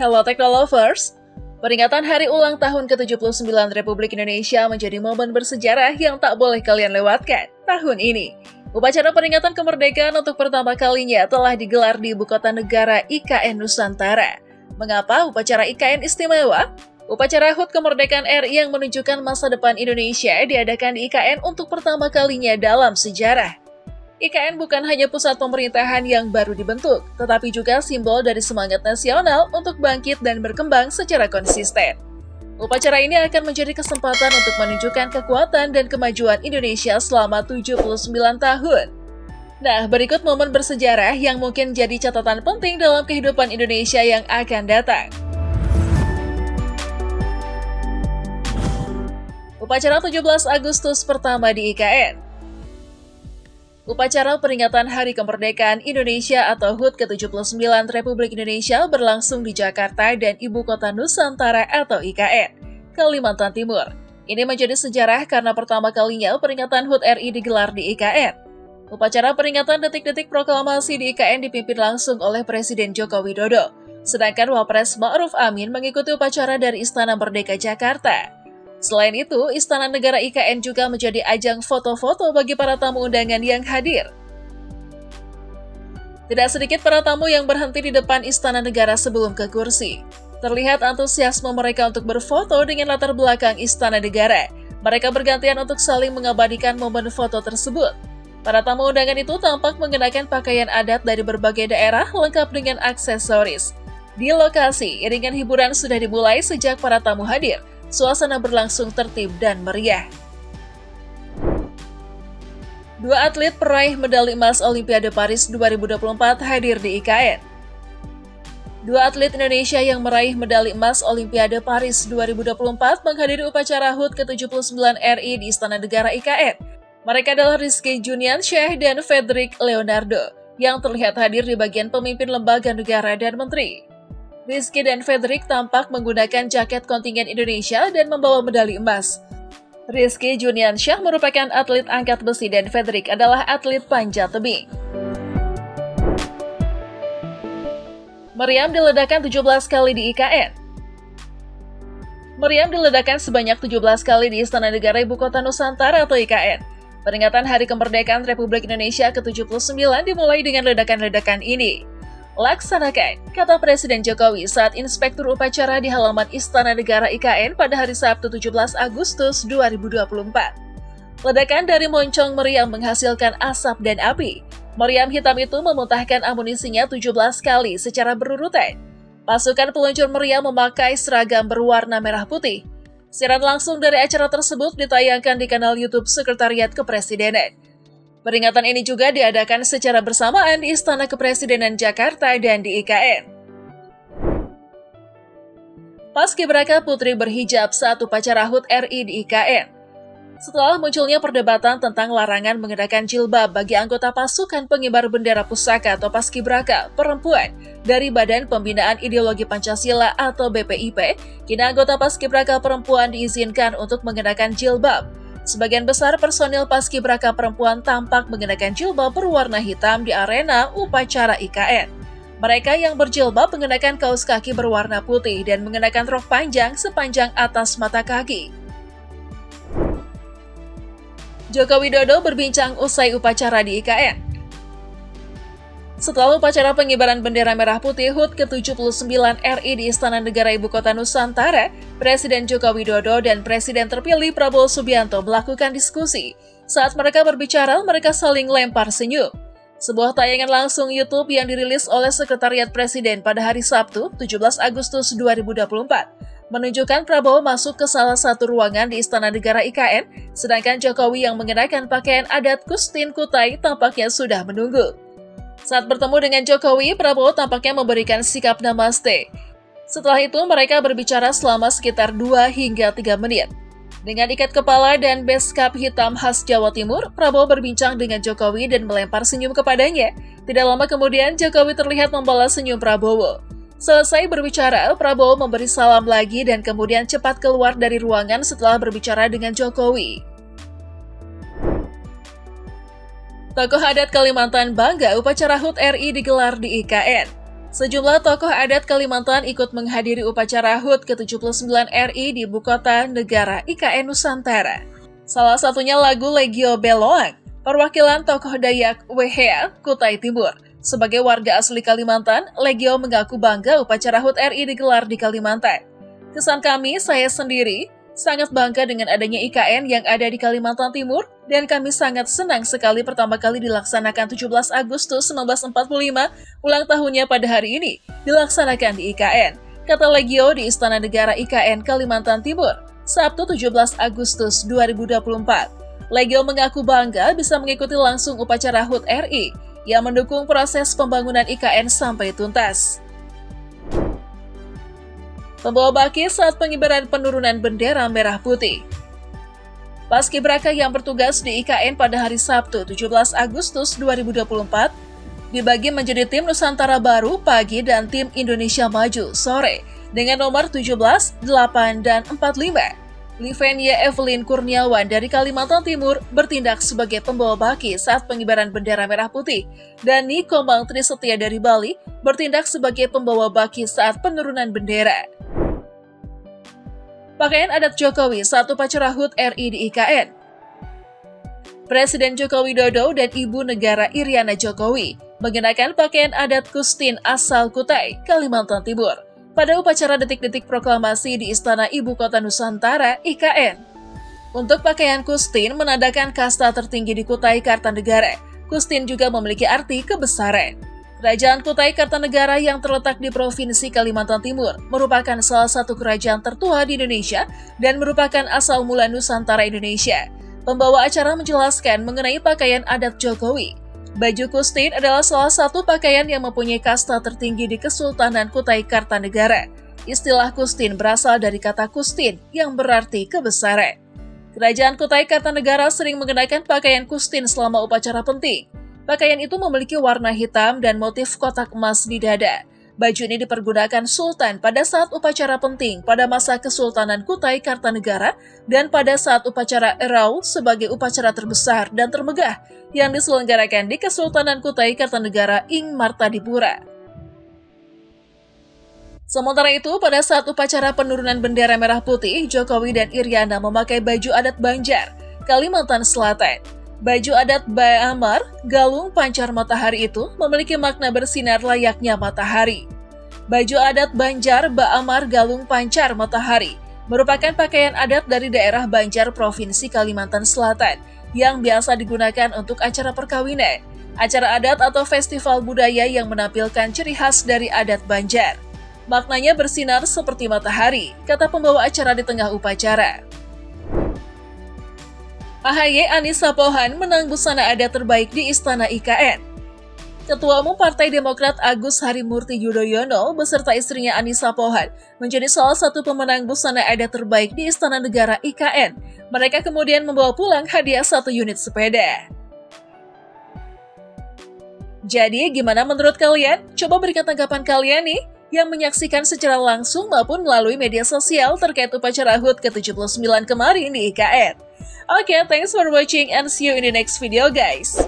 Hello Technolovers, peringatan hari ulang tahun ke-79 Republik Indonesia menjadi momen bersejarah yang tak boleh kalian lewatkan tahun ini. Upacara peringatan kemerdekaan untuk pertama kalinya telah digelar di Ibu Kota Negara IKN Nusantara. Mengapa upacara IKN istimewa? Upacara HUT Kemerdekaan RI yang menunjukkan masa depan Indonesia diadakan di IKN untuk pertama kalinya dalam sejarah. IKN bukan hanya pusat pemerintahan yang baru dibentuk, tetapi juga simbol dari semangat nasional untuk bangkit dan berkembang secara konsisten. Upacara ini akan menjadi kesempatan untuk menunjukkan kekuatan dan kemajuan Indonesia selama 79 tahun. Nah, berikut momen bersejarah yang mungkin jadi catatan penting dalam kehidupan Indonesia yang akan datang. Upacara 17 Agustus pertama di IKN. Upacara peringatan Hari Kemerdekaan Indonesia atau HUT ke-79 Republik Indonesia berlangsung di Jakarta dan Ibu Kota Nusantara atau IKN, Kalimantan Timur. Ini menjadi sejarah karena pertama kalinya peringatan HUT RI digelar di IKN. Upacara peringatan detik-detik proklamasi di IKN dipimpin langsung oleh Presiden Joko Widodo, sedangkan Wapres Ma'ruf Amin mengikuti upacara dari Istana Merdeka Jakarta. Selain itu, Istana Negara IKN juga menjadi ajang foto-foto bagi para tamu undangan yang hadir. Tidak sedikit para tamu yang berhenti di depan Istana Negara sebelum ke kursi. Terlihat antusiasme mereka untuk berfoto dengan latar belakang Istana Negara. Mereka bergantian untuk saling mengabadikan momen foto tersebut. Para tamu undangan itu tampak mengenakan pakaian adat dari berbagai daerah lengkap dengan aksesoris. Di lokasi, iringan hiburan sudah dimulai sejak para tamu hadir. Suasana berlangsung tertib dan meriah. Dua atlet peraih medali emas Olimpiade Paris 2024 hadir di IKN. Dua atlet Indonesia yang meraih medali emas Olimpiade Paris 2024 menghadiri upacara HUT ke-79 RI di Istana Negara IKN. Mereka adalah Rizky Juniansyah dan Fredrik Leonardo, yang terlihat hadir di bagian pemimpin lembaga negara dan menteri. Rizky dan Fredrik tampak menggunakan jaket kontingen Indonesia dan membawa medali emas. Rizky Juniansyah merupakan atlet angkat besi dan Fredrik adalah atlet panjat tebing. Meriam diledakkan 17 kali di IKN. Meriam diledakkan sebanyak 17 kali di Istana Negara Ibu Kota Nusantara atau IKN. Peringatan Hari Kemerdekaan Republik Indonesia ke-79 dimulai dengan ledakan-ledakan ini. Laksanakan, kata Presiden Jokowi saat inspektur upacara di halaman Istana Negara IKN pada hari Sabtu 17 Agustus 2024. Ledakan dari moncong meriam menghasilkan asap dan api. Meriam hitam itu memuntahkan amunisinya 17 kali secara berurutan. Pasukan peluncur meriam memakai seragam berwarna merah putih. Siaran langsung dari acara tersebut ditayangkan di kanal YouTube Sekretariat Kepresidenan. Peringatan ini juga diadakan secara bersamaan di Istana Kepresidenan Jakarta dan di IKN. Paskibraka Putri berhijab saat upacara HUT RI di IKN. Setelah munculnya perdebatan tentang larangan mengenakan jilbab bagi anggota pasukan pengibar bendera pusaka atau paskibraka perempuan dari Badan Pembinaan Ideologi Pancasila atau BPIP, kini anggota paskibraka perempuan diizinkan untuk mengenakan jilbab. Sebagian besar personil paskibraka perempuan tampak mengenakan jilbab berwarna hitam di arena upacara IKN. Mereka yang berjilbab mengenakan kaos kaki berwarna putih dan mengenakan rok panjang sepanjang atas mata kaki. Joko Widodo berbincang usai upacara di IKN. Setelah upacara pengibaran bendera merah putih HUT ke-79 RI di Istana Negara Ibu Kota Nusantara, Presiden Joko Widodo dan Presiden terpilih Prabowo Subianto melakukan diskusi. Saat mereka berbicara, mereka saling lempar senyum. Sebuah tayangan langsung YouTube yang dirilis oleh Sekretariat Presiden pada hari Sabtu, 17 Agustus 2024, menunjukkan Prabowo masuk ke salah satu ruangan di Istana Negara IKN, sedangkan Jokowi yang mengenakan pakaian adat Kustin Kutai tampaknya sudah menunggu. Saat bertemu dengan Jokowi, Prabowo tampaknya memberikan sikap namaste. Setelah itu, mereka berbicara selama sekitar 2 hingga 3 menit. Dengan ikat kepala dan beskap hitam khas Jawa Timur, Prabowo berbincang dengan Jokowi dan melempar senyum kepadanya. Tidak lama kemudian, Jokowi terlihat membalas senyum Prabowo. Selesai berbicara, Prabowo memberi salam lagi dan kemudian cepat keluar dari ruangan setelah berbicara dengan Jokowi. Tokoh adat Kalimantan bangga upacara HUT RI digelar di IKN. Sejumlah tokoh adat Kalimantan ikut menghadiri upacara HUT ke-79 RI di Ibu Kota Negara IKN Nusantara. Salah satunya lagu Legio Beloang, perwakilan tokoh Dayak Wehea, Kutai Timur. Sebagai warga asli Kalimantan, Legio mengaku bangga upacara HUT RI digelar di Kalimantan. Kesan kami, saya sendiri, sangat bangga dengan adanya IKN yang ada di Kalimantan Timur, dan kami sangat senang sekali pertama kali dilaksanakan 17 Agustus 1945, ulang tahunnya pada hari ini, dilaksanakan di IKN, kata Legio di Istana Negara IKN Kalimantan Timur, Sabtu 17 Agustus 2024. Legio mengaku bangga bisa mengikuti langsung upacara HUT RI, yang mendukung proses pembangunan IKN sampai tuntas. Pembawa baki saat pengibaran penurunan bendera merah putih. Paskibraka yang bertugas di IKN pada hari Sabtu 17 Agustus 2024 dibagi menjadi tim Nusantara Baru pagi dan tim Indonesia Maju sore dengan nomor 17, 8, dan 45. Livenia Evelyn Kurniawan dari Kalimantan Timur bertindak sebagai pembawa baki saat pengibaran bendera merah putih, dan Niko Komang Trisetia dari Bali bertindak sebagai pembawa baki saat penurunan bendera. Pakaian adat Jokowi saat upacara HUT RI di IKN. Presiden Joko Widodo dan Ibu Negara Iriana Jokowi mengenakan pakaian adat Kustin asal Kutai, Kalimantan Timur, pada upacara detik-detik proklamasi di Istana Ibu Kota Nusantara, IKN. Untuk pakaian Kustin menandakan kasta tertinggi di Kutai Kartanegara. Kustin juga memiliki arti kebesaran. Kerajaan Kutai Kartanegara yang terletak di Provinsi Kalimantan Timur merupakan salah satu kerajaan tertua di Indonesia dan merupakan asal mula Nusantara Indonesia. Pembawa acara menjelaskan mengenai pakaian adat Jokowi. Baju Kustin adalah salah satu pakaian yang mempunyai kasta tertinggi di Kesultanan Kutai Kartanegara. Istilah Kustin berasal dari kata Kustin yang berarti kebesaran. Kerajaan Kutai Kartanegara sering mengenakan pakaian Kustin selama upacara penting. Pakaian itu memiliki warna hitam dan motif kotak emas di dada. Baju ini dipergunakan Sultan pada saat upacara penting pada masa Kesultanan Kutai Kartanegara dan pada saat upacara Erau sebagai upacara terbesar dan termegah yang diselenggarakan di Kesultanan Kutai Kartanegara ing Martadipura. Sementara itu, pada saat upacara penurunan bendera merah putih, Jokowi dan Iriana memakai baju adat Banjar, Kalimantan Selatan. Baju adat Baamar, galung pancar matahari itu memiliki makna bersinar layaknya matahari. Baju adat Banjar Baamar galung pancar matahari merupakan pakaian adat dari daerah Banjar Provinsi Kalimantan Selatan yang biasa digunakan untuk acara perkawinan, acara adat atau festival budaya yang menampilkan ciri khas dari adat Banjar. Maknanya bersinar seperti matahari, kata pembawa acara di tengah upacara. AHY Anissa Pohan menang busana adat terbaik di Istana IKN. Ketua Umum Partai Demokrat Agus Harimurti Yudhoyono beserta istrinya Anissa Pohan menjadi salah satu pemenang busana adat terbaik di Istana Negara IKN. Mereka kemudian membawa pulang hadiah 1 unit sepeda. Jadi gimana menurut kalian? Coba berikan tanggapan kalian nih yang menyaksikan secara langsung maupun melalui media sosial terkait upacara HUT ke-79 kemarin di IKN. Oke, thanks for watching and see you in the next video guys.